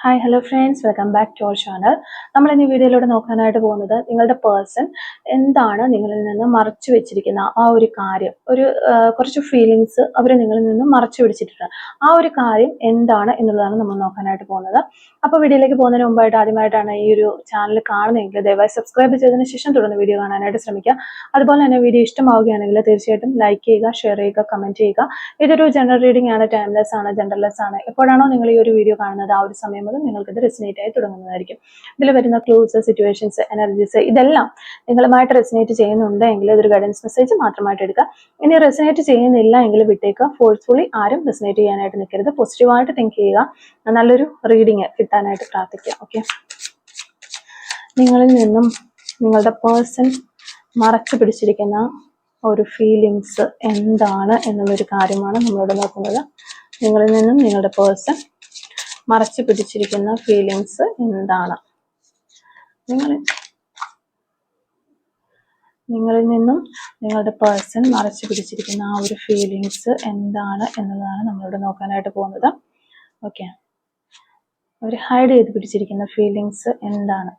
Hi hello friends, welcome back to our channel. നമ്മൾ ഇന്ന് ഈ വീഡിയോയിലൂടെ നോക്കാനായിട്ട് പോകുന്നത് നിങ്ങളുടെ പേഴ്സൺ എന്താണ് നിങ്ങളിൽ നിന്ന് മറച്ചു വെച്ചിരിക്കുന്ന ആ ഒരു കാര്യം, കുറച്ച് ഫീലിങ്സ് അവർ നിങ്ങളിൽ നിന്ന് മറച്ചു പിടിച്ചിട്ടുണ്ട്. ആ ഒരു കാര്യം എന്താണ് എന്നുള്ളതാണ് നമ്മൾ നോക്കാനായിട്ട് പോകുന്നത്. അപ്പോൾ വീഡിയോയിലേക്ക് പോകുന്നതിന് മുമ്പായിട്ട് ആദ്യമായിട്ടാണ് ഈ ഒരു ചാനൽ കാണുന്നതെങ്കിൽ ദയവായി സബ്സ്ക്രൈബ് ചെയ്തതിന് ശേഷം തുടർന്ന് വീഡിയോ കാണാനായിട്ട് ശ്രമിക്കുക. അതുപോലെ തന്നെ വീഡിയോ ഇഷ്ടമാവുകയാണെങ്കിൽ തീർച്ചയായിട്ടും ലൈക്ക് ചെയ്യുക, ഷെയർ ചെയ്യുക, കമൻറ്റ് ചെയ്യുക. ഇതൊരു ജനറൽ റീഡിംഗ് ആണ്, ടൈംലെസ് ആണ്, ജനറൽലെസ് ആണ്. എപ്പോഴാണോ നിങ്ങൾ ഈ ഒരു വീഡിയോ കാണുന്നത് ആ ഒരു സമയം നിങ്ങൾക്ക് ഇത് റെസിനേറ്റ് ആയി തുടങ്ങുന്നതായിരിക്കും. ഇതിൽ വരുന്ന ക്ലൂസ്, സിറ്റുവേഷൻസ്, എനർജീസ് ഇതെല്ലാം നിങ്ങളുമായിട്ട് റെസിനേറ്റ് ചെയ്യുന്നുണ്ടെങ്കിൽ ഇതൊരു ഗൈഡൻസ് മെസ്സേജ് മാത്രമായിട്ട് എടുക്കുക. ഇനി റെസിനേറ്റ് ചെയ്യുന്നില്ല എങ്കിൽ വിട്ടേക്കുക. ഫോഴ്സ്ഫുള്ളി ആരും റെസിനേറ്റ് ചെയ്യാനായിട്ട് നിൽക്കരുത്. പോസിറ്റീവായിട്ട് തിങ്ക് ചെയ്യുക. നല്ലൊരു റീഡിങ് കിട്ടാനായിട്ട് പ്രാർത്ഥിക്കുക. ഓക്കെ, നിങ്ങളിൽ നിന്നും നിങ്ങളുടെ പേഴ്സൺ മറച്ചു പിടിച്ചിരിക്കുന്ന ഒരു ഫീലിങ്സ് എന്താണ് എന്നുള്ളൊരു കാര്യമാണ് നമ്മളിവിടെ നോക്കുന്നത്. നിങ്ങളിൽ നിന്നും നിങ്ങളുടെ പേഴ്സൺ മറച്ചു പിടിച്ചിരിക്കുന്ന ഫീലിങ്സ് എന്താണ്? നിങ്ങളിൽ നിന്നും നിങ്ങളുടെ പേഴ്സൺ മറച്ചു പിടിച്ചിരിക്കുന്ന ആ ഒരു ഫീലിങ്സ് എന്താണ് എന്നുള്ളതാണ് നമ്മളിവിടെ നോക്കാനായിട്ട് പോകുന്നത്. ഓക്കെ, അവർ ഹൈഡ് ചെയ്ത് പിടിച്ചിരിക്കുന്ന ഫീലിങ്സ് എന്താണ്?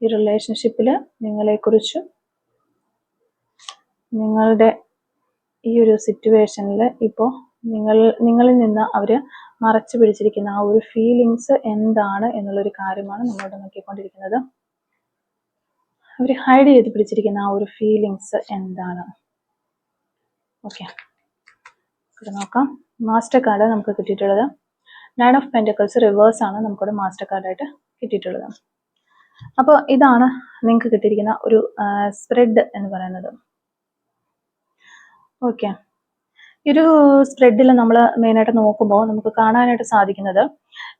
ഈ റിലേഷൻഷിപ്പിൽ നിങ്ങളെക്കുറിച്ചും നിങ്ങളുടെ ഈ ഒരു സിറ്റുവേഷനിൽ ഇപ്പോൾ നിങ്ങളിൽ നിന്ന് അവർ മറച്ചു പിടിച്ചിരിക്കുന്ന ആ ഒരു ഫീലിങ്സ് എന്താണ് എന്നുള്ളൊരു കാര്യമാണ് നമ്മളോട് നോക്കിക്കൊണ്ടിരിക്കുന്നത്. അവർ ഹൈഡ് ചെയ്ത് പിടിച്ചിരിക്കുന്ന ആ ഒരു ഫീലിങ്സ് എന്താണ്? ഓക്കെ, ഇവിടെ നോക്കാം. മാസ്റ്റർ കാർഡ് നമുക്ക് കിട്ടിയിട്ടുള്ളത് 9 ഓഫ് പെന്റക്കിൾസ് റിവേഴ്സ് ആണ് നമുക്കിവിടെ മാസ്റ്റർ കാർഡായിട്ട് കിട്ടിയിട്ടുള്ളത്. അപ്പോൾ ഇതാണ് നിങ്ങൾക്ക് കിട്ടിയിരിക്കുന്ന ഒരു സ്പ്രെഡ് എന്ന് പറയുന്നത്. ഓക്കെ, ഈ ഒരു സ്പ്രെഡിൽ നമ്മൾ മെയിനായിട്ട് നോക്കുമ്പോൾ നമുക്ക് കാണാനായിട്ട് സാധിക്കുന്നത്,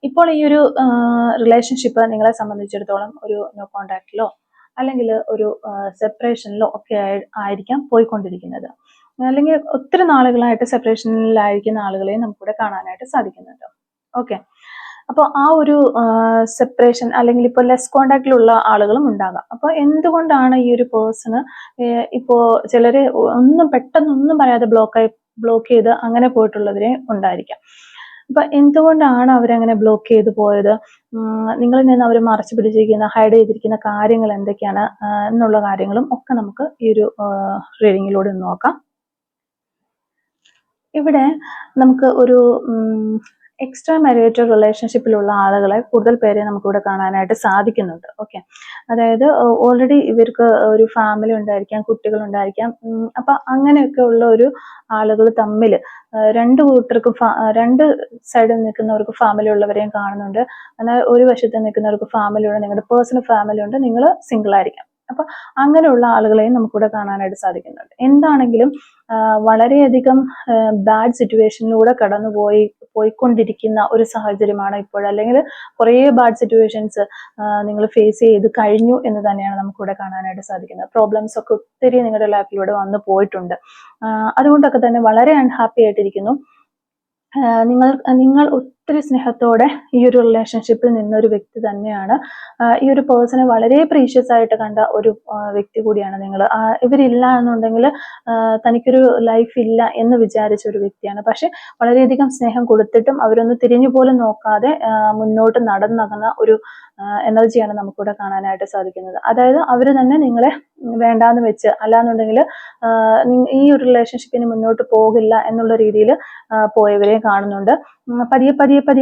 ഇപ്പോൾ ഈ ഒരു റിലേഷൻഷിപ്പ് നിങ്ങളെ സംബന്ധിച്ചിടത്തോളം ഒരു നോ കോണ്ടാക്റ്റിലോ അല്ലെങ്കിൽ ഒരു സെപ്പറേഷനിലോ ഒക്കെ ആയിരിക്കാം പോയിക്കൊണ്ടിരിക്കുന്നത്. അല്ലെങ്കിൽ ഒത്തിരി നാളുകളായിട്ട് സെപ്പറേഷനിലായിരിക്കുന്ന ആളുകളെയും നമുക്കിവിടെ കാണാനായിട്ട് സാധിക്കുന്നുണ്ട്. ഓക്കെ, അപ്പോൾ ആ ഒരു സെപ്പറേഷൻ അല്ലെങ്കിൽ ഇപ്പോൾ ലെസ് കോണ്ടാക്റ്റിലുള്ള ആളുകളും ഉണ്ടാകാം. അപ്പോൾ എന്തുകൊണ്ടാണ് ഈ ഒരു പേഴ്സണ് ഇപ്പോൾ ചിലർ പെട്ടെന്നൊന്നും പറയാതെ ബ്ലോക്ക് ചെയ്ത് അങ്ങനെ പോയിട്ടുള്ളവരെ ഉണ്ടായിരിക്കാം. അപ്പൊ എന്തുകൊണ്ടാണ് അവരങ്ങനെ ബ്ലോക്ക് ചെയ്ത് പോയത്? നിങ്ങളിൽ നിന്ന് അവർ മറച്ചു പിടിച്ചിരിക്കുന്ന, ഹൈഡ് ചെയ്തിരിക്കുന്ന കാര്യങ്ങൾ എന്തൊക്കെയാണ് എന്നുള്ള കാര്യങ്ങളും ഒക്കെ നമുക്ക് ഈ ഒരു റീഡിങ്ങിലൂടെ നോക്കാം. ഇവിടെ നമുക്ക് ഒരു എക്സ്ട്രാ മാരിറ്റൽ റിലേഷൻഷിപ്പിലുള്ള ആളുകളെ കൂടുതൽ പേരെ നമുക്കിവിടെ കാണാനായിട്ട് സാധിക്കുന്നുണ്ട്. ഓക്കെ, അതായത് ഓൾറെഡി ഇവർക്ക് ഒരു ഫാമിലി ഉണ്ടായിരിക്കാം, കുട്ടികൾ ഉണ്ടായിരിക്കാം. അപ്പൊ അങ്ങനെയൊക്കെ ഉള്ള ഒരു ആളുകൾ തമ്മിൽ രണ്ട് സൈഡിൽ നിൽക്കുന്നവർക്ക് ഫാമിലി ഉള്ളവരെയും കാണുന്നുണ്ട്. എന്നാൽ ഒരു വശത്ത് നിൽക്കുന്നവർക്ക് ഫാമിലി ഉണ്ട്, നിങ്ങളുടെ പേഴ്സണൽ ഫാമിലി ഉണ്ട്, നിങ്ങൾ സിംഗിൾ ആയിരിക്കാം. അപ്പൊ അങ്ങനെയുള്ള ആളുകളെയും നമുക്കിവിടെ കാണാനായിട്ട് സാധിക്കുന്നുണ്ട്. എന്താണെങ്കിലും വളരെയധികം ബാഡ് സിറ്റുവേഷനിലൂടെ പോയിക്കൊണ്ടിരിക്കുന്ന ഒരു സാഹചര്യമാണ് ഇപ്പോൾ. അല്ലെങ്കിൽ കുറേ ബാഡ് സിറ്റുവേഷൻസ് നിങ്ങൾ ഫേസ് ചെയ്ത് കഴിഞ്ഞു എന്ന് തന്നെയാണ് നമുക്കിവിടെ കാണാനായിട്ട് സാധിക്കുന്നത്. പ്രോബ്ലംസ് ഒക്കെ ഒത്തിരി നിങ്ങളുടെ ലൈഫിലൂടെ വന്നു പോയിട്ടുണ്ട്. അതുകൊണ്ടൊക്കെ തന്നെ വളരെ അൺഹാപ്പി ആയിട്ടിരിക്കുന്നു. നിങ്ങൾ ഒത്തിരി സ്നേഹത്തോടെ ഈ ഒരു റിലേഷൻഷിപ്പിൽ നിന്നൊരു വ്യക്തി തന്നെയാണ്. ഈ ഒരു പേഴ്സണെ വളരെ പ്രീഷ്യസ് ആയിട്ട് കണ്ട ഒരു വ്യക്തി കൂടിയാണ് നിങ്ങൾ. ഇവരില്ല എന്നുണ്ടെങ്കിൽ തനിക്കൊരു ലൈഫ് ഇല്ല എന്ന് വിചാരിച്ച ഒരു വ്യക്തിയാണ്. പക്ഷെ വളരെയധികം സ്നേഹം കൊടുത്തിട്ടും അവരൊന്ന് തിരിഞ്ഞു പോലും നോക്കാതെ മുന്നോട്ട് നടന്നകുന്ന ഒരു എനർജിയാണ് നമുക്കിവിടെ കാണാനായിട്ട് സാധിക്കുന്നത്. അതായത് അവർ തന്നെ നിങ്ങളെ വേണ്ടാന്ന് വെച്ച്, അല്ലാന്നുണ്ടെങ്കിൽ ഈ ഒരു റിലേഷൻഷിപ്പിന് മുന്നോട്ട് പോകില്ല എന്നുള്ള രീതിയിൽ പോയവരെയും കാണുന്നുണ്ട്. പതിയെ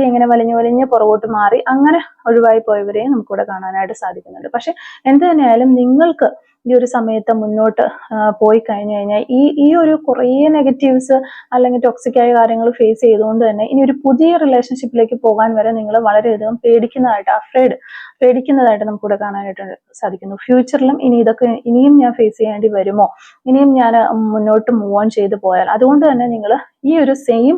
ഇങ്ങനെ വലിഞ്ഞ് പുറകോട്ട് മാറി അങ്ങനെ ഒഴിവായി പോയവരെയും നമുക്കിവിടെ കാണാനായിട്ട് സാധിക്കുന്നുണ്ട്. പക്ഷെ എന്ത് തന്നെയായാലും നിങ്ങൾക്ക് ഈ ഒരു സമയത്ത് മുന്നോട്ട് പോയി കഴിഞ്ഞു കഴിഞ്ഞാൽ ഈ ഒരു കുറേ നെഗറ്റീവ്സ് അല്ലെങ്കിൽ ടോക്സിക് ആയ കാര്യങ്ങൾ ഫേസ് ചെയ്തുകൊണ്ട് തന്നെ ഇനി ഒരു പുതിയ റിലേഷൻഷിപ്പിലേക്ക് പോകാൻ വരെ നിങ്ങൾ വളരെയധികം പേടിക്കുന്നതായിട്ട് നമുക്കിവിടെ കാണാനായിട്ട് സാധിക്കുന്നു. ഫ്യൂച്ചറിലും ഇനിയും ഞാൻ ഫേസ് ചെയ്യേണ്ടി വരുമോ, ഇനിയും ഞാൻ മുന്നോട്ട് മൂവ് ഓൺ ചെയ്ത് പോയാൽ, അതുകൊണ്ട് തന്നെ നിങ്ങൾ ഈ ഒരു സെയിം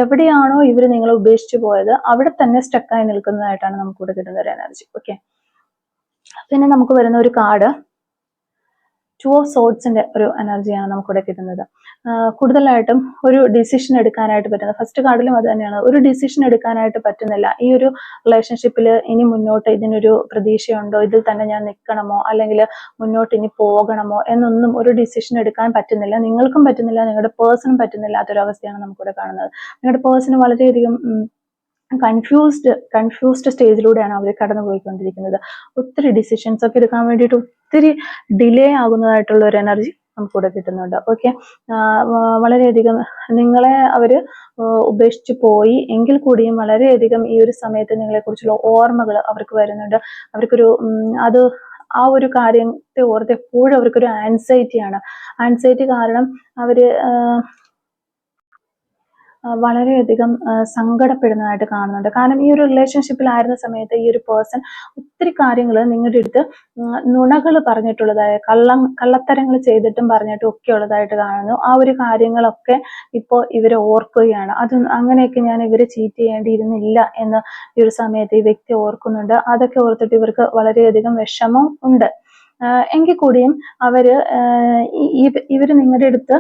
എവിടെയാണോ ഇവർ നിങ്ങളെ ഉപേക്ഷിച്ചു പോയത് അവിടെ തന്നെ സ്റ്റക്കായി നിൽക്കുന്നതായിട്ടാണ് നമുക്കിവിടെ കിട്ടുന്ന ഒരു എനർജി. ഓക്കെ, പിന്നെ നമുക്ക് വരുന്ന ഒരു കാർഡ് 2 ഓഫ് സോർഡ്സിന്റെ ഒരു എനർജിയാണ് നമുക്കിവിടെ കിട്ടുന്നത്. കൂടുതലായിട്ടും ഒരു ഡിസിഷൻ എടുക്കാനായിട്ട് പറ്റുന്നത്, ഫസ്റ്റ് കാർഡിലും അത് തന്നെയാണ്, ഒരു ഡിസിഷൻ എടുക്കാനായിട്ട് പറ്റുന്നില്ല. ഈ ഒരു റിലേഷൻഷിപ്പിൽ ഇനി മുന്നോട്ട് ഇതിനൊരു പ്രതീക്ഷയുണ്ടോ, ഇതിൽ തന്നെ ഞാൻ നിൽക്കണമോ അല്ലെങ്കിൽ മുന്നോട്ട് ഇനി പോകണമോ എന്നൊന്നും ഒരു ഡിസിഷൻ എടുക്കാൻ പറ്റുന്നില്ല. നിങ്ങൾക്കും പറ്റുന്നില്ല, നിങ്ങളുടെ പേഴ്സണും പറ്റുന്നില്ലാത്തൊരവസ്ഥയാണ് നമുക്കിവിടെ കാണുന്നത്. നിങ്ങളുടെ പേഴ്സണ് വളരെയധികം കൺഫ്യൂസ്ഡ് സ്റ്റേജിലൂടെയാണ് അവർ കടന്നു പോയിക്കൊണ്ടിരിക്കുന്നത്. ഒത്തിരി ഡിസിഷൻസ് ഒക്കെ എടുക്കാൻ വേണ്ടിയിട്ട് ഒത്തിരി ഡിലേ ആകുന്നതായിട്ടുള്ള ഒരു എനർജി നമുക്കിവിടെ കിട്ടുന്നുണ്ട്. ഓക്കെ, വളരെയധികം നിങ്ങളെ അവര് ഉപേക്ഷിച്ച് പോയി എങ്കിൽ കൂടിയും വളരെയധികം ഈ ഒരു സമയത്ത് നിങ്ങളെ കുറിച്ചുള്ള ഓർമ്മകൾ അവർക്ക് വരുന്നുണ്ട്. അവർക്കൊരു അത് ആ ഒരു കാര്യത്തെ ഓർത്ത് എപ്പോഴും അവർക്കൊരു ആൻസൈറ്റി കാരണം അവര് വളരെയധികം സങ്കടപ്പെടുന്നതായിട്ട് കാണുന്നുണ്ട്. കാരണം ഈ ഒരു റിലേഷൻഷിപ്പിലായിരുന്ന സമയത്ത് ഈ ഒരു പേഴ്സൺ ഒത്തിരി കാര്യങ്ങൾ നിങ്ങളുടെ അടുത്ത് നുണകൾ പറഞ്ഞിട്ടുള്ളതായ കള്ളത്തരങ്ങൾ ചെയ്തിട്ടും പറഞ്ഞിട്ടും ഒക്കെ ഉള്ളതായിട്ട് കാണുന്നു. ആ ഒരു കാര്യങ്ങളൊക്കെ ഇപ്പോൾ ഇവര് ഓർക്കുകയാണ്. അത് അങ്ങനെയൊക്കെ ഞാൻ ഇവരെ ചീറ്റ് ചെയ്യേണ്ടിയിരുന്നില്ല എന്ന് ഈ ഒരു സമയത്ത് ഈ വ്യക്തി ഓർക്കുന്നുണ്ട്. അതൊക്കെ ഓർത്തിട്ട് ഇവർക്ക് വളരെയധികം വിഷമം ഉണ്ട്. എങ്കിൽ കൂടിയും ഇവര് നിങ്ങളുടെ അടുത്ത്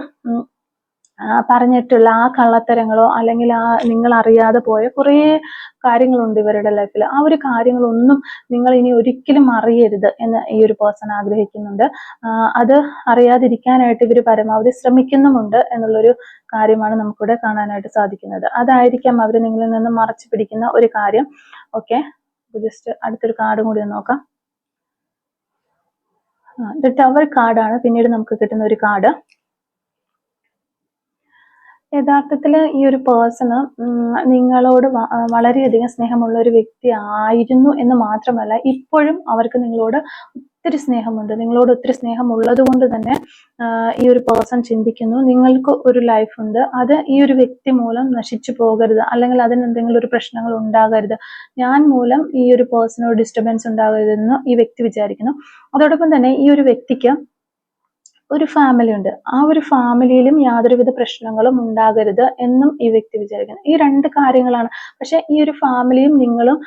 പറഞ്ഞിട്ടുള്ള ആ കള്ളത്തരങ്ങളോ അല്ലെങ്കിൽ ആ നിങ്ങൾ അറിയാതെ പോയ കുറേ കാര്യങ്ങളുണ്ട് ഇവരുടെ ലൈഫിൽ. ആ ഒരു കാര്യങ്ങളൊന്നും നിങ്ങൾ ഇനി ഒരിക്കലും അറിയരുത് എന്ന് ഈ ഒരു പേഴ്സൺ ആഗ്രഹിക്കുന്നുണ്ട്. അത് അറിയാതിരിക്കാനായിട്ട് ഇവർ പരമാവധി ശ്രമിക്കുന്നുമുണ്ട് എന്നുള്ളൊരു കാര്യമാണ് നമുക്കിവിടെ കാണാനായിട്ട് സാധിക്കുന്നത്. അതായിരിക്കാം അവർ നിങ്ങളിൽ നിന്ന് മറച്ചു പിടിക്കുന്ന ഒരു കാര്യം. ഓക്കെ, ജസ്റ്റ് അടുത്തൊരു കാർഡും കൂടി നോക്കാം. ദ ടവർ കാർഡാണ് പിന്നീട് നമുക്ക് കിട്ടുന്ന ഒരു കാർഡ്. യഥാർത്ഥത്തിൽ ഈ ഒരു പേഴ്സണ് നിങ്ങളോട് വളരെയധികം സ്നേഹമുള്ള ഒരു വ്യക്തി ആയിരുന്നു എന്ന് മാത്രമല്ല, ഇപ്പോഴും അവർക്ക് നിങ്ങളോട് ഒത്തിരി സ്നേഹമുണ്ട്. നിങ്ങളോട് ഒത്തിരി സ്നേഹമുള്ളത് കൊണ്ട് തന്നെ ഈ ഒരു പേഴ്സൺ ചിന്തിക്കുന്നു നിങ്ങൾക്ക് ഒരു ലൈഫ് ഉണ്ട്, അത് ഈ ഒരു വ്യക്തി മൂലം നശിച്ചു പോകരുത്, അല്ലെങ്കിൽ അതിന് എന്തെങ്കിലും ഒരു പ്രശ്നങ്ങൾ ഉണ്ടാകരുത്, ഞാൻ മൂലം ഈ ഒരു പേഴ്സണോട് ഡിസ്റ്റർബൻസ് ഉണ്ടാകരുതെന്ന് ഈ വ്യക്തി വിചാരിക്കുന്നു. അതോടൊപ്പം തന്നെ ഈ ഒരു വ്യക്തിക്ക് ഒരു ഫാമിലി ഉണ്ട്. ആ ഒരു ഫാമിലിയിലും യാതൊരുവിധ പ്രശ്നങ്ങളും ഉണ്ടാകരുത് എന്നും ഈ വ്യക്തി വിചാരിക്കുന്നു. ഈ രണ്ട് കാര്യങ്ങളാണ്. പക്ഷെ ഈ ഒരു ഫാമിലിയും നിങ്ങളും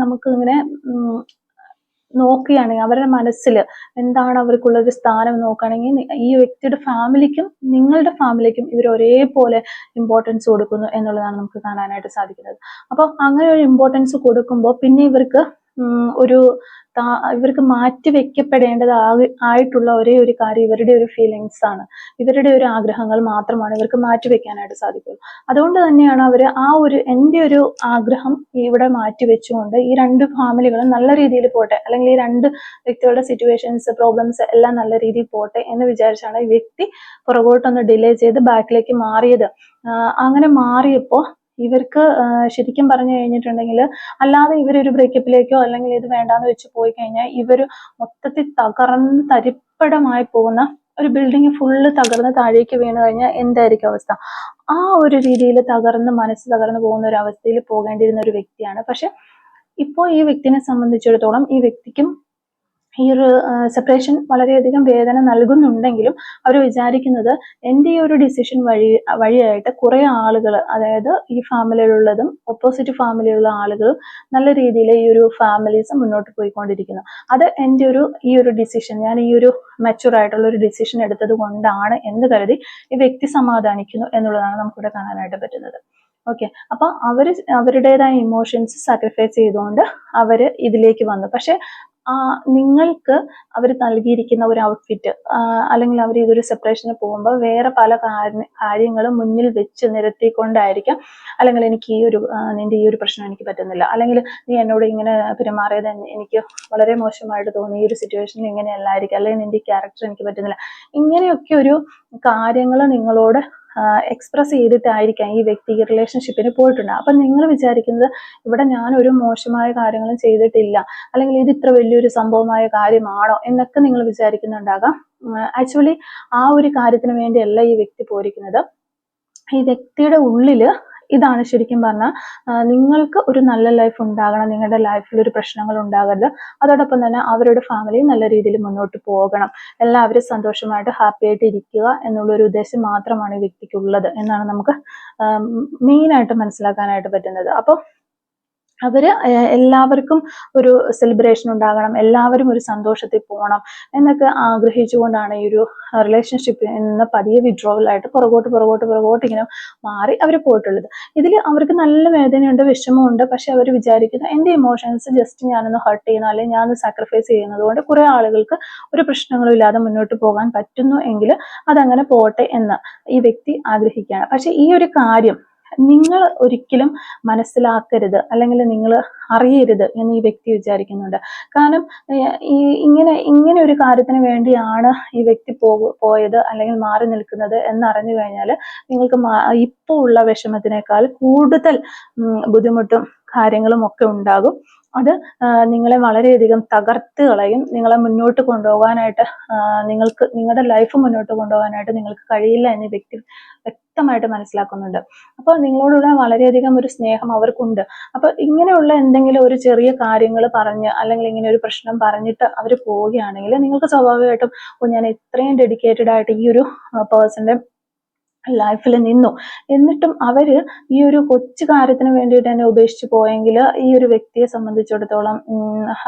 നമുക്ക് ഇങ്ങനെ നോക്കുകയാണെങ്കിൽ അവരുടെ മനസ്സിൽ എന്താണ് അവർക്കുള്ള ഒരു സ്ഥാനം നോക്കുകയാണെങ്കിൽ ഈ വ്യക്തിയുടെ ഫാമിലിക്കും നിങ്ങളുടെ ഫാമിലിക്കും ഇവർ ഒരേപോലെ ഇമ്പോർട്ടൻസ് കൊടുക്കുന്നു എന്നുള്ളതാണ് നമുക്ക് കാണാനായിട്ട് സാധിക്കുന്നത്. അപ്പോൾ അങ്ങനെ ഒരു ഇമ്പോർട്ടൻസ് കൊടുക്കുമ്പോൾ പിന്നെ ഇവർക്ക് മാറ്റി വെക്കപ്പെടേണ്ടതായിട്ടുള്ള ഒരേ ഒരു കാര്യം ഇവരുടെ ഒരു ഫീലിങ്സ് ആണ്, ഇവരുടെ ഒരു ആഗ്രഹങ്ങൾ മാത്രമാണ് ഇവർക്ക് മാറ്റി വെക്കാനായിട്ട് സാധിക്കുള്ളൂ. അതുകൊണ്ട് തന്നെയാണ് അവർ എൻ്റെ ഒരു ആഗ്രഹം ഇവിടെ മാറ്റി വെച്ചുകൊണ്ട് ഈ രണ്ട് ഫാമിലികളും നല്ല രീതിയിൽ പോട്ടെ, അല്ലെങ്കിൽ ഈ രണ്ട് വ്യക്തികളുടെ സിറ്റുവേഷൻസ് പ്രോബ്ലംസ് എല്ലാം നല്ല രീതിയിൽ പോട്ടെ എന്ന് വിചാരിച്ചാണ് ഈ വ്യക്തി പുറകോട്ടൊന്ന് ഡിലേ ചെയ്ത് ബാക്കിലേക്ക് മാറിയത്. അങ്ങനെ മാറിയപ്പോൾ ഇവർക്ക് ശരിക്കും പറഞ്ഞു കഴിഞ്ഞിട്ടുണ്ടെങ്കിൽ അല്ലാതെ ഇവരൊരു ബ്രേക്കപ്പിലേക്കോ അല്ലെങ്കിൽ ഇത് വേണ്ടാന്ന് വെച്ച് പോയി കഴിഞ്ഞാൽ ഇവർ മൊത്തത്തിൽ തകർന്ന് തരിപ്പടമായി പോകുന്ന ഒരു ബിൽഡിംഗ് ഫുള്ള് തകർന്ന് താഴേക്ക് വീണ് കഴിഞ്ഞാൽ എന്തായിരിക്കും അവസ്ഥ? ആ ഒരു രീതിയിൽ മനസ്സ് തകർന്ന് പോകുന്ന ഒരു അവസ്ഥയിൽ പോകേണ്ടിയിരുന്ന ഒരു വ്യക്തിയാണ്. പക്ഷെ ഇപ്പോൾ ഈ വ്യക്തിനെ സംബന്ധിച്ചിടത്തോളം ഈ വ്യക്തിക്കും ഈ ഒരു സെപ്പറേഷൻ വളരെയധികം വേദന നൽകുന്നുണ്ടെങ്കിലും അവർ വിചാരിക്കുന്നത് എൻ്റെ ഈ ഒരു ഡിസിഷൻ വഴിയായിട്ട് കുറെ ആളുകൾ, അതായത് ഈ ഫാമിലിയിലുള്ളതും ഓപ്പോസിറ്റ് ഫാമിലിയിലുള്ള ആളുകളും നല്ല രീതിയിൽ ഈ ഒരു ഫാമിലീസ് മുന്നോട്ട് പോയിക്കൊണ്ടിരിക്കുന്നു. അത് എൻ്റെ ഈ ഒരു ഡിസിഷൻ, ഞാൻ ഈ ഒരു മെച്യൂർ ആയിട്ടുള്ള ഒരു ഡിസിഷൻ എടുത്തത് കൊണ്ടാണ് എന്ന് കരുതി ഈ വ്യക്തി സമാധാനിക്കുന്നു എന്നുള്ളതാണ് നമുക്കിവിടെ കാണാനായിട്ട് പറ്റുന്നത്. ഓക്കെ, അപ്പൊ അവരുടേതായ ഇമോഷൻസ് സാക്രിഫൈസ് ചെയ്തുകൊണ്ട് അവര് ഇതിലേക്ക് വന്നു. പക്ഷെ നിങ്ങൾക്ക് അവർ നൽകിയിരിക്കുന്ന ഒരു ഔട്ട്ഫിറ്റ്, അല്ലെങ്കിൽ അവർ ഇതൊരു സെപ്പറേഷന് പോകുമ്പോൾ വേറെ പല കാര്യങ്ങളും മുന്നിൽ വെച്ച് നിരത്തിക്കൊണ്ടായിരിക്കാം, അല്ലെങ്കിൽ എനിക്ക് നിന്റെ ഈ ഒരു പ്രശ്നം എനിക്ക് പറ്റുന്നില്ല, അല്ലെങ്കിൽ നീ എന്നോട് ഇങ്ങനെ പെരുമാറിയത് എനിക്ക് വളരെ മോശമായിട്ട് തോന്നി, ഈ ഒരു സിറ്റുവേഷനിൽ ഇങ്ങനെയല്ലായിരിക്കും, അല്ലെങ്കിൽ നിന്റെ ക്യാരക്ടർ എനിക്ക് പറ്റുന്നില്ല, ഇങ്ങനെയൊക്കെ ഒരു കാര്യങ്ങൾ നിങ്ങളോട് എക്സ്പ്രസ് ചെയ്തിട്ടായിരിക്കാം ഈ വ്യക്തി റിലേഷൻഷിപ്പിന് പോയിട്ടുണ്ട്. അപ്പൊ നിങ്ങൾ വിചാരിക്കുന്നത് ഇവിടെ ഞാൻ ഒരു മോശമായ കാര്യങ്ങളും ചെയ്തിട്ടില്ല, അല്ലെങ്കിൽ ഇത് ഇത്ര വലിയൊരു സംഭവമായ കാര്യമാണോ എന്നൊക്കെ നിങ്ങൾ വിചാരിക്കുന്നുണ്ടാകാം. ആക്ച്വലി ആ ഒരു കാര്യത്തിന് വേണ്ടിയല്ല ഈ വ്യക്തി പോയിരിക്കുന്നത്. ഈ വ്യക്തിയുടെ ഉള്ളില് ഇതാണ് ശരിക്കും പറഞ്ഞാൽ നിങ്ങൾക്ക് ഒരു നല്ല ലൈഫ് ഉണ്ടാകണം, നിങ്ങളുടെ ലൈഫിൽ ഒരു പ്രശ്നങ്ങൾ ഉണ്ടാകരുത്, അതോടൊപ്പം തന്നെ അവരുടെ ഫാമിലി നല്ല രീതിയിൽ മുന്നോട്ട് പോകണം, എല്ലാവരും സന്തോഷമായിട്ട് ഹാപ്പി ആയിട്ട് ഇരിക്കുക എന്നുള്ളൊരു ഉദ്ദേശം മാത്രമാണ് ഈ വ്യക്തിക്കുള്ളത് എന്നാണ് നമുക്ക് മെയിനായിട്ട് മനസ്സിലാക്കാനായിട്ട് പറ്റുന്നത്. അപ്പോൾ എല്ലാവർക്കും ഒരു സെലിബ്രേഷൻ ഉണ്ടാകണം, എല്ലാവരും ഒരു സന്തോഷത്തിൽ പോകണം എന്നൊക്കെ ആഗ്രഹിച്ചുകൊണ്ടാണ് ഈ ഒരു റിലേഷൻഷിപ്പിൽ നിന്ന് പതിയെ വിഡ്രോവലായിട്ട് പുറകോട്ട് ഇങ്ങനെ മാറി അവർ പോയിട്ടുള്ളത്. ഇതിൽ അവർക്ക് നല്ല വേദനയുണ്ട്, വിഷമമുണ്ട്. പക്ഷെ അവർ വിചാരിക്കുന്നു എൻ്റെ ഇമോഷൻസ് ജസ്റ്റ് ഞാനൊന്ന് ഹർട്ട് ചെയ്യുന്നു, അല്ലെങ്കിൽ ഞാനൊന്ന് സാക്രിഫൈസ് ചെയ്യുന്നത് കൊണ്ട് കുറെ ആളുകൾക്ക് ഒരു പ്രശ്നങ്ങളും ഇല്ലാതെ മുന്നോട്ട് പോകാൻ പറ്റുന്നു എങ്കിൽ അതങ്ങനെ പോട്ടെ എന്ന് ഈ വ്യക്തി ആഗ്രഹിക്കുകയാണ്. പക്ഷെ ഈ ഒരു കാര്യം നിങ്ങൾ ഒരിക്കലും മനസ്സിലാക്കരുത് അല്ലെങ്കിൽ നിങ്ങൾ അറിയരുത് എന്ന് ഈ വ്യക്തി വിചാരിക്കുന്നുണ്ട്. കാരണം ഈ ഇങ്ങനെ ഒരു കാര്യത്തിന് വേണ്ടിയാണ് ഈ വ്യക്തി പോയത് അല്ലെങ്കിൽ മാറി നിൽക്കുന്നത് എന്നറിഞ്ഞു കഴിഞ്ഞാൽ നിങ്ങൾക്ക് ഇപ്പോൾ ഉള്ള വിഷമത്തിനേക്കാൾ കൂടുതൽ ബുദ്ധിമുട്ടും കാര്യങ്ങളും ഒക്കെ ഉണ്ടാകും. അത് നിങ്ങളെ വളരെയധികം തകർത്ത് കളയും. നിങ്ങളെ മുന്നോട്ട് കൊണ്ടുപോകാനായിട്ട് നിങ്ങളുടെ ലൈഫ് മുന്നോട്ട് കൊണ്ടുപോകാനായിട്ട് നിങ്ങൾക്ക് കഴിയില്ല എന്ന് വ്യക്തി വ്യക്തമായിട്ട് മനസ്സിലാക്കുന്നുണ്ട്. അപ്പോൾ നിങ്ങളോടുള്ള വളരെയധികം ഒരു സ്നേഹം അവർക്കുണ്ട്. അപ്പൊ ഇങ്ങനെയുള്ള എന്തെങ്കിലും ഒരു ചെറിയ കാര്യങ്ങൾ പറഞ്ഞ് അല്ലെങ്കിൽ ഇങ്ങനെ ഒരു പ്രശ്നം പറഞ്ഞിട്ട് അവർ പോവുകയാണെങ്കിൽ നിങ്ങൾക്ക് സ്വാഭാവികമായിട്ടും ഞാൻ ഇത്രയും ഡെഡിക്കേറ്റഡ് ആയിട്ട് ഈ ഒരു പേഴ്സന്റെ ലൈഫിൽ നിന്നു, എന്നിട്ടും അവര് ഈ ഒരു കൊച്ചു കാര്യത്തിന് വേണ്ടിയിട്ട് എന്നെ ഉപേക്ഷിച്ച് പോയെങ്കിൽ ഈ ഒരു വ്യക്തിയെ സംബന്ധിച്ചിടത്തോളം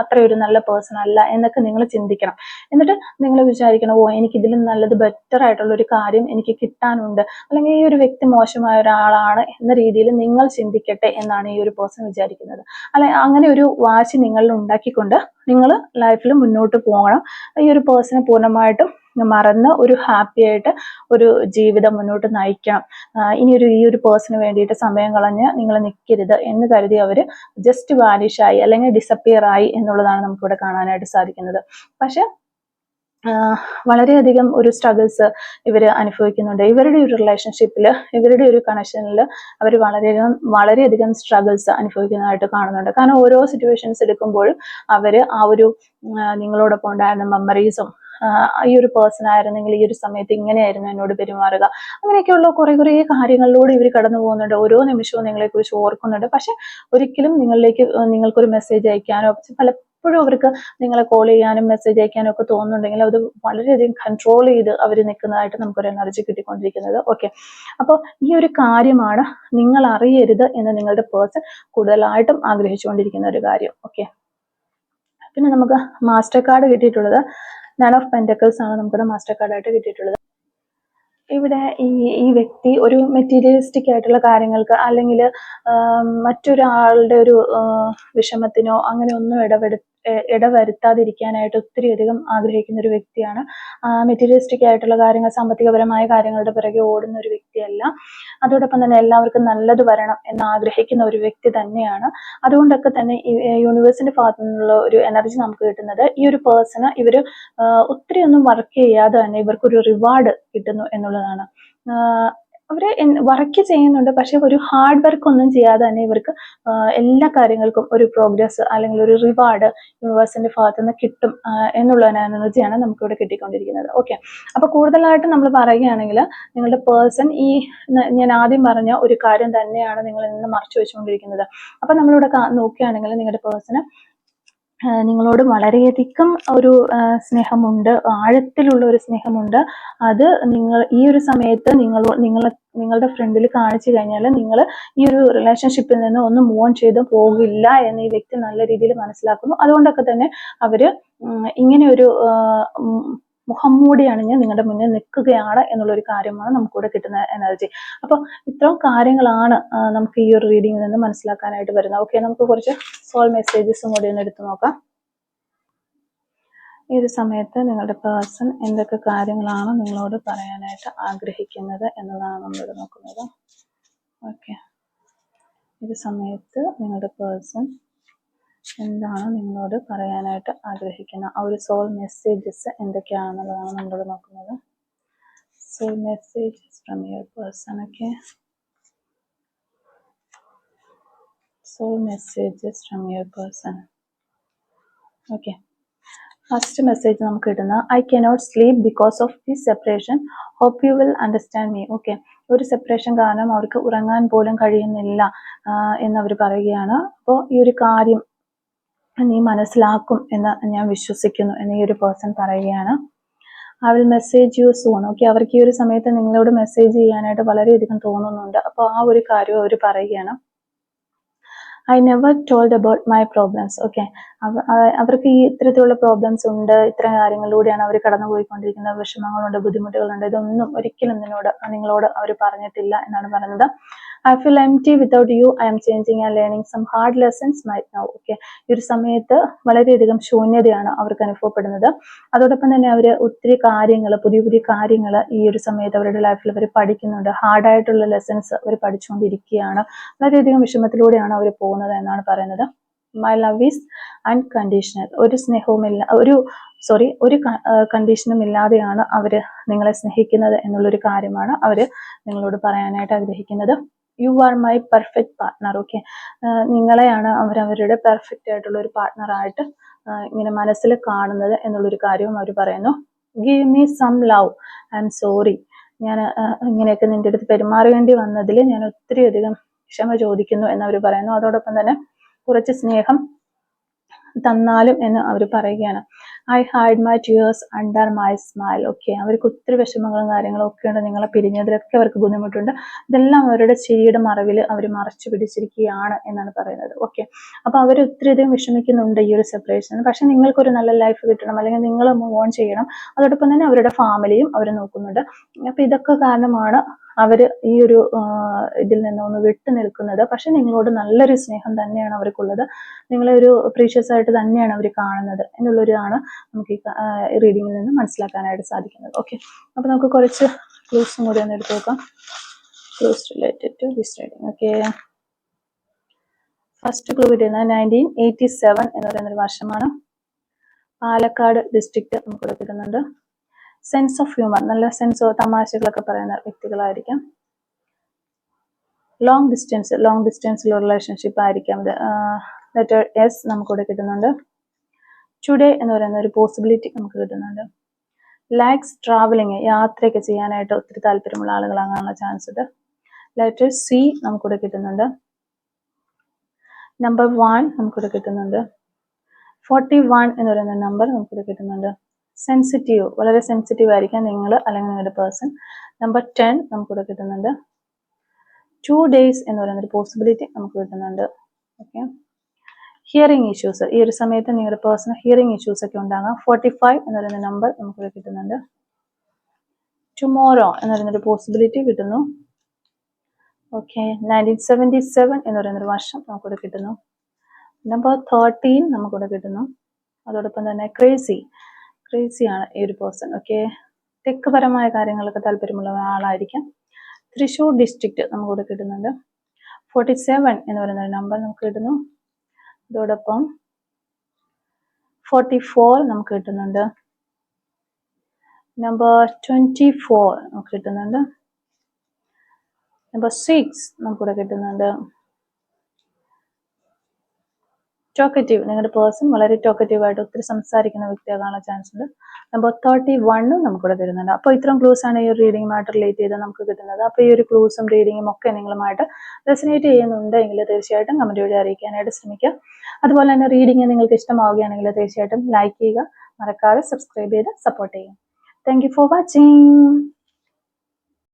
അത്ര ഒരു നല്ല പേഴ്സൺ അല്ല എന്നൊക്കെ നിങ്ങൾ ചിന്തിക്കണം. എന്നിട്ട് നിങ്ങൾ വിചാരിക്കണം, എനിക്ക് ഇതിലും നല്ലത് ബെറ്റർ ആയിട്ടുള്ള ഒരു കാര്യം എനിക്ക് കിട്ടാനുണ്ട്, അല്ലെങ്കിൽ ഈ ഒരു വ്യക്തി മോശമായ ഒരാളാണ് എന്ന രീതിയിൽ നിങ്ങൾ ചിന്തിക്കട്ടെ എന്നാണ് ഈ ഒരു പേഴ്സൺ വിചാരിക്കുന്നത്. അങ്ങനെ ഒരു വാശി നിങ്ങളിൽ ഉണ്ടാക്കിക്കൊണ്ട് നിങ്ങൾ ലൈഫിൽ മുന്നോട്ട് പോകണം. ഈ ഒരു പേഴ്സണെ പൂർണ്ണമായിട്ടും മറന്ന് ഒരു ഹാപ്പി ആയിട്ട് ഒരു ജീവിതം മുന്നോട്ട് നയിക്കണം. ഈ ഒരു പേഴ്സണിന് വേണ്ടിയിട്ട് സമയം കളഞ്ഞ് നിങ്ങൾ നിൽക്കരുത് എന്ന് കരുതി അവര് ജസ്റ്റ് വാനിഷ് ആയി അല്ലെങ്കിൽ ഡിസപ്പിയർ ആയി എന്നുള്ളതാണ് നമുക്കിവിടെ കാണാനായിട്ട് സാധിക്കുന്നത്. പക്ഷെ വളരെയധികം ഒരു സ്ട്രഗിൾസ് ഇവർ അനുഭവിക്കുന്നുണ്ട്. ഇവരുടെ ഒരു റിലേഷൻഷിപ്പിൽ, ഇവരുടെ ഒരു കണക്ഷനിൽ അവർ വളരെയധികം സ്ട്രഗിൾസ് അനുഭവിക്കുന്നതായിട്ട് കാണുന്നുണ്ട്. കാരണം ഓരോ സിറ്റുവേഷൻസ് എടുക്കുമ്പോഴും അവർ ആ ഒരു നിങ്ങളോടൊപ്പം ഉണ്ടായിരുന്ന മെമ്മറീസും ഈ ഒരു പേഴ്സൺ ആയിരുന്നെങ്കിൽ ഈ ഒരു സമയത്ത് ഇങ്ങനെയായിരുന്നു എന്നോട് പെരുമാറുക, അങ്ങനെയൊക്കെയുള്ള കുറെ കാര്യങ്ങളിലൂടെ ഇവർ കടന്നു പോകുന്നുണ്ട്. ഓരോ നിമിഷവും നിങ്ങളെക്കുറിച്ച് ഓർക്കുന്നുണ്ട്. പക്ഷെ ഒരിക്കലും നിങ്ങൾക്കൊരു മെസ്സേജ് അയക്കാനോ പലപ്പോഴും അവർക്ക് നിങ്ങളെ കോൾ ചെയ്യാനും മെസ്സേജ് അയക്കാനും ഒക്കെ തോന്നുന്നുണ്ടെങ്കിൽ അത് വളരെയധികം കൺട്രോൾ ചെയ്ത് അവർ നിൽക്കുന്നതായിട്ട് നമുക്കൊരു എനർജി കിട്ടിക്കൊണ്ടിരിക്കുന്നത്. ഓക്കെ, അപ്പോൾ ഈ ഒരു കാര്യമാണ് നിങ്ങൾ അറിയരുത് എന്ന് നിങ്ങളുടെ പേഴ്സൺ കൂടുതലായിട്ടും ആഗ്രഹിച്ചുകൊണ്ടിരിക്കുന്ന ഒരു കാര്യം. ഓക്കെ, പിന്നെ നമുക്ക് മാസ്റ്റർ കാർഡ് കിട്ടിയിട്ടുള്ളത് നൺ ഓഫ് പെന്റക്കിൾസ് ആണ് നമുക്കിവിടെ മാസ്റ്റർ കാർഡായിട്ട് കിട്ടിയിട്ടുള്ളത്. ഇവിടെ ഈ വ്യക്തി ഒരു മെറ്റീരിയലിസ്റ്റിക് ആയിട്ടുള്ള കാര്യങ്ങൾക്ക് അല്ലെങ്കിൽ മറ്റൊരാളുടെ ഒരു വിഷമത്തിനോ അങ്ങനെ ഒന്നും ഇടവരുത്താതിരിക്കാനായിട്ട് ഒത്തിരിയധികം ആഗ്രഹിക്കുന്ന ഒരു വ്യക്തിയാണ്. മെറ്റീരിയലിസ്റ്റിക് ആയിട്ടുള്ള കാര്യങ്ങൾ, സാമ്പത്തികപരമായ കാര്യങ്ങളുടെ പിറകെ ഓടുന്ന ഒരു വ്യക്തിയല്ല. അതോടൊപ്പം തന്നെ എല്ലാവർക്കും നല്ലത് വരണം എന്ന് ആഗ്രഹിക്കുന്ന ഒരു വ്യക്തി തന്നെയാണ്. അതുകൊണ്ടൊക്കെ തന്നെ യൂണിവേഴ്സിന്റെ ഭാഗത്തു നിന്നുള്ള ഒരു എനർജി നമുക്ക് കിട്ടുന്നത്, ഈ ഒരു പേഴ്സണ് ഇവര് ഒത്തിരി ഒന്നും വർക്ക് ചെയ്യാതെ തന്നെ ഇവർക്കൊരു റിവാർഡ് കിട്ടുന്നു എന്നുള്ളതാണ്. അവര് വർക്ക് ചെയ്യുന്നുണ്ട്, പക്ഷെ ഒരു ഹാർഡ് വർക്ക് ഒന്നും ചെയ്യാതെ തന്നെ ഇവർക്ക് എല്ലാ കാര്യങ്ങൾക്കും ഒരു പ്രോഗ്രസ് അല്ലെങ്കിൽ ഒരു റിവാർഡ് യൂണിവേഴ്സിന്റെ ഭാഗത്ത് നിന്ന് കിട്ടും എന്നുള്ള എനർജിയാണ് നമുക്കിവിടെ കിട്ടിക്കൊണ്ടിരിക്കുന്നത്. ഓക്കെ, അപ്പൊ കൂടുതലായിട്ട് നമ്മൾ പറയുകയാണെങ്കിൽ നിങ്ങളുടെ പേഴ്സൺ ഞാൻ ആദ്യം പറഞ്ഞ ഒരു കാര്യം തന്നെയാണ് നിങ്ങളിൽ നിന്ന് മറച്ചു വെച്ചുകൊണ്ടിരിക്കുന്നത്. അപ്പൊ നമ്മളിവിടെ നോക്കുകയാണെങ്കിൽ നിങ്ങളുടെ പേഴ്സണ് നിങ്ങളോട് വളരെയധികം ഒരു സ്നേഹമുണ്ട്, ആഴത്തിലുള്ള ഒരു സ്നേഹമുണ്ട്. അത് ഈ ഒരു സമയത്ത് നിങ്ങളുടെ ഫ്രണ്ടിൽ കാണിച്ചു കഴിഞ്ഞാൽ നിങ്ങൾ ഈ ഒരു റിലേഷൻഷിപ്പിൽ നിന്ന് ഒന്ന് മൂവ് ഓൺ ചെയ്ത് പോകില്ല എന്ന് ഈ വ്യക്തി നല്ല രീതിയിൽ മനസ്സിലാക്കുന്നു. അതുകൊണ്ടൊക്കെ തന്നെ അവര് ഇങ്ങനെ ഒരു മുഖം മൂടി അണിഞ്ഞ് നിങ്ങളുടെ മുന്നിൽ നിൽക്കുകയാണ് എന്നുള്ളൊരു കാര്യമാണ് നമുക്കിവിടെ കിട്ടുന്ന എനർജി. അപ്പൊ ഇത്രയും കാര്യങ്ങളാണ് നമുക്ക് ഈ ഒരു റീഡിങ്ങിൽ നിന്ന് മനസ്സിലാക്കാനായിട്ട് വരുന്നത്. ഓക്കെ, നമുക്ക് കുറച്ച് സോൾ മെസ്സേജസും കൂടി ഒന്ന് എടുത്തു നോക്കാം. ഈ ഒരു സമയത്ത് നിങ്ങളുടെ പേഴ്സൺ എന്തൊക്കെ കാര്യങ്ങളാണ് നിങ്ങളോട് പറയാനായിട്ട് ആഗ്രഹിക്കുന്നത് എന്നതാണ് നമ്മളിവിടെ നോക്കുന്നത്. ഓക്കെ, ഈ സമയത്ത് നിങ്ങളുടെ പേഴ്സൺ എന്താണ് നിങ്ങളോട് പറയാനായിട്ട് ആഗ്രഹിക്കുന്ന ആ ഒരു സോൾ മെസ്സേജസ് എന്തൊക്കെയാണെന്നുള്ളതാണ് നമ്മളിവിടെ നോക്കുന്നത്. Soul messages from your person. Okay, soul messages from your person. Okay, first message നമുക്ക് കിട്ടുന്നത്, I cannot sleep because of this separation, hope you will understand me. Okay, ഒരു സെപ്പറേഷൻ കാരണം അവർക്ക് ഉറങ്ങാൻ പോലും കഴിയുന്നില്ല എന്നവർ പറയുകയാണ്. അപ്പോൾ ഈ ഒരു കാര്യം നീ മനസ്സിലാക്കും എന്ന് ഞാൻ വിശ്വസിക്കുന്നു എന്ന് ഈ ഒരു പേഴ്സൺ പറയുകയാണ്. I will message you soon. Okay, അവർക്ക് ഈ ഒരു സമയത്ത് നിങ്ങളോട് മെസ്സേജ് ചെയ്യാനായിട്ട് വളരെയധികം തോന്നുന്നുണ്ട്. അപ്പോൾ ആ ഒരു കാര്യം അവർ പറയുകയാണ്. I never told about my problems. Okay, അവർക്ക് ഈ ഇത്തരത്തിലുള്ള പ്രോബ്ലംസ് ഉണ്ട്, ഇത്തരം കാര്യങ്ങളിലൂടെയാണ് അവർ കടന്നുപോയിക്കൊണ്ടിരിക്കുന്നത്, വിഷമങ്ങളുണ്ട്, ബുദ്ധിമുട്ടുകളുണ്ട്, ഇതൊന്നും ഒരിക്കലും നിങ്ങളോട് അവർ പറഞ്ഞിട്ടില്ല എന്നാണ് പറയുന്നത്. I feel empty without you, I am changing and learning some hard lessons might now. Okay, ഈ ഒരു സമയത്ത് വളരെയധികം ശൂന്യതയാണ് അവർക്ക് അനുഭവപ്പെടുന്നത്. അതോടൊപ്പം തന്നെ അവർ ഒത്തിരി കാര്യങ്ങൾ, പുതിയ പുതിയ കാര്യങ്ങൾ ഈ ഒരു സമയത്ത് അവരുടെ ലൈഫിൽ അവർ പഠിക്കുന്നുണ്ട്. ഹാർഡായിട്ടുള്ള ലെസൺസ് അവർ പഠിച്ചുകൊണ്ടിരിക്കുകയാണ്. വളരെയധികം വിഷമത്തിലൂടെയാണ് അവർ പോകുന്നത് എന്നാണ് പറയുന്നത്. My love is unconditional. ഒരു സ്നേഹവുമില്ല, ഒരു കണ്ടീഷനും ഇല്ലാതെയാണ് അവർ നിങ്ങളെ സ്നേഹിക്കുന്നത് എന്നുള്ളൊരു കാര്യമാണ് അവർ നിങ്ങളോട് പറയാനായിട്ട് ആഗ്രഹിക്കുന്നത്. You are my perfect partner. Okay, നിങ്ങളെയാണ് അവരവരുടെ പെർഫെക്റ്റ് ആയിട്ടുള്ള ഒരു പാർട്ട്ണറായിട്ട് ഇങ്ങനെ മനസ്സിൽ കാണുന്നത് എന്നുള്ളൊരു കാര്യവും അവർ പറയുന്നു. Give me some love, I am sorry. ഞാൻ ഇങ്ങനെയൊക്കെ നിന്റെ അടുത്ത് പെരുമാറേണ്ടി വന്നതിൽ ഞാൻ ഒത്തിരി അധികം ക്ഷമ ചോദിക്കുന്നു എന്നവർ പറയുന്നു. അതോടൊപ്പം തന്നെ കുറച്ച് സ്നേഹം തന്നാലും എന്ന് അവർ പറയുകയാണ്. I hide my tears under my smile. Okay, അവർക്ക് ഒത്തിരി വിഷമങ്ങളും കാര്യങ്ങളും ഒക്കെ ഉണ്ട്. നിങ്ങളെ പിരിഞ്ഞതിലൊക്കെ അവർക്ക് ബുദ്ധിമുട്ടുണ്ട്. ഇതെല്ലാം അവരുടെ ചിരിയുടെ മറവിൽ അവർ മറച്ചു പിടിച്ചിരിക്കുകയാണ് എന്നാണ് പറയുന്നത്. ഓക്കെ, അപ്പൊ അവർ ഒത്തിരി അധികം വിഷമിക്കുന്നുണ്ട് ഈ ഒരു സെപ്പറേഷൻ. പക്ഷെ നിങ്ങൾക്കൊരു നല്ല ലൈഫ് കിട്ടണം, അല്ലെങ്കിൽ നിങ്ങൾ മൂവ് ഓൺ ചെയ്യണം. അതോടൊപ്പം തന്നെ അവരുടെ ഫാമിലിയും അവർ നോക്കുന്നുണ്ട്. അപ്പൊ ഇതൊക്കെ കാരണമാണ് അവർ ഈ ഒരു ഇതിൽ നിന്ന് വിട്ടു നിൽക്കുന്നത്. പക്ഷെ നിങ്ങളോട് നല്ലൊരു സ്നേഹം തന്നെയാണ് അവർക്കുള്ളത്. നിങ്ങളെ ഒരു പ്രീഷ്യസ് ആയിട്ട് തന്നെയാണ് അവർ കാണുന്നത് എന്നുള്ളൊരാണ് നമുക്ക് ഈ റീഡിങ്ങിൽ നിന്ന് മനസ്സിലാക്കാനായിട്ട് സാധിക്കുന്നത്. ഓക്കെ, അപ്പൊ നമുക്ക് കുറച്ച് ക്ലൂസും കൂടി ഒന്ന് എടുത്തു നോക്കാം. Clues related to this reading. Okay, first clue കിട്ടുന്നത് 1987 എന്ന് പറയുന്ന ഒരു വർഷമാണ്. പാലക്കാട് ഡിസ്ട്രിക്ട് നമുക്ക് കിട്ടുന്നുണ്ട്. സെൻസ് ഓഫ് ഹ്യൂമർ, നല്ല സെൻസ് തമാശകളൊക്കെ പറയുന്ന വ്യക്തികളായിരിക്കാം. ലോങ് ഡിസ്റ്റൻസിലുള്ള റിലേഷൻഷിപ്പ് ആയിരിക്കാം ഇത്. ലെറ്റർ എസ് നമുക്കിവിടെ കിട്ടുന്നുണ്ട്. ടുഡേ എന്ന് പറയുന്ന ഒരു പോസിബിലിറ്റി നമുക്ക് കിട്ടുന്നുണ്ട്. ലൈക്സ് ട്രാവലിങ്, യാത്രയൊക്കെ ചെയ്യാനായിട്ട് ഒത്തിരി താല്പര്യമുള്ള ആളുകളാകാനുള്ള ചാൻസ് ഉണ്ട്. ലെറ്റർ സി നമുക്കിവിടെ കിട്ടുന്നുണ്ട്. നമ്പർ 1 നമുക്കിവിടെ കിട്ടുന്നുണ്ട്. 41 എന്ന് പറയുന്ന നമ്പർ നമുക്കിവിടെ കിട്ടുന്നുണ്ട്. സെൻസിറ്റീവ്, വളരെ സെൻസിറ്റീവ് ആയിരിക്കാം നിങ്ങൾ അല്ലെങ്കിൽ നിങ്ങളുടെ പേഴ്സൺ. നമ്പർ 10 നമുക്കിവിടെ കിട്ടുന്നുണ്ട്. 2 days എന്ന് പറയുന്ന ഒരു പോസിബിലിറ്റി നമുക്ക് കിട്ടുന്നുണ്ട്. ഓക്കെ, ഹിയറിംഗ് ഇഷ്യൂസ്, ഈ ഒരു സമയത്ത് നിങ്ങളുടെ പേഴ്സണൽ ഹിയറിംഗ് ഇഷ്യൂസ് ഒക്കെ ഉണ്ടാകാം. 45 എന്ന് പറയുന്ന നമ്പർ നമുക്കിവിടെ കിട്ടുന്നുണ്ട്. ടുമോറോ എന്ന് പറയുന്നൊരു പോസിബിലിറ്റി കിട്ടുന്നു. ഓക്കെ, 1977 എന്ന് പറയുന്നൊരു വർഷം നമുക്കിവിടെ കിട്ടുന്നു. നമ്പർ 13 നമുക്കിവിടെ കിട്ടുന്നു. അതോടൊപ്പം തന്നെ ക്രേസിയാണ് ഈ ഒരു പേഴ്സൺ. ഓക്കെ, ടെക് പരമായ കാര്യങ്ങളൊക്കെ താല്പര്യമുള്ള ആളായിരിക്കാം. തൃശ്ശൂർ ഡിസ്ട്രിക്ട് നമുക്കിവിടെ കിട്ടുന്നുണ്ട്. 47 എന്ന് പറയുന്ന ഒരു നമ്പർ നമുക്ക് കിട്ടുന്നു. അതോടൊപ്പം 44 നമുക്ക് കിട്ടുന്നുണ്ട്. നമ്പർ 24 നമുക്ക് കിട്ടുന്നുണ്ട്. നമ്പർ 6 നമുക്കിവിടെ കിട്ടുന്നുണ്ട്. ടോക്കറ്റീവ്, നിങ്ങളുടെ പേഴ്സൺ വളരെ ടോക്കറ്റീവ് ആയിട്ട് ഒത്തിരി സംസാരിക്കുന്ന വ്യക്തിയാകാനുള്ള ചാൻസ് ഉണ്ട്. നമ്പർ 31 നമുക്കിവിടെ തരുന്നുണ്ട്. അപ്പോൾ ഇത്തരം ക്ലൂസ് ആണ് ഈ ഒരു റീഡിങ്ങുമായിട്ട് റിലേറ്റ് ചെയ്ത് നമുക്ക് കിട്ടുന്നത്. അപ്പോൾ ഈ ഒരു ക്ലൂസും റീഡിങ്ങും ഒക്കെ നിങ്ങളുമായിട്ട് റെസനേറ്റ് ചെയ്യുന്നുണ്ടെങ്കിൽ തീർച്ചയായിട്ടും കമന്റ് വഴി അറിയിക്കാനായിട്ട് ശ്രമിക്കുക. അതുപോലെ തന്നെ റീഡിങ് നിങ്ങൾക്ക് ഇഷ്ടമാവുകയാണെങ്കിൽ തീർച്ചയായിട്ടും ലൈക്ക് ചെയ്യുക, മറക്കാതെ സബ്സ്ക്രൈബ് ചെയ്ത് സപ്പോർട്ട് ചെയ്യുക. Thank you for watching.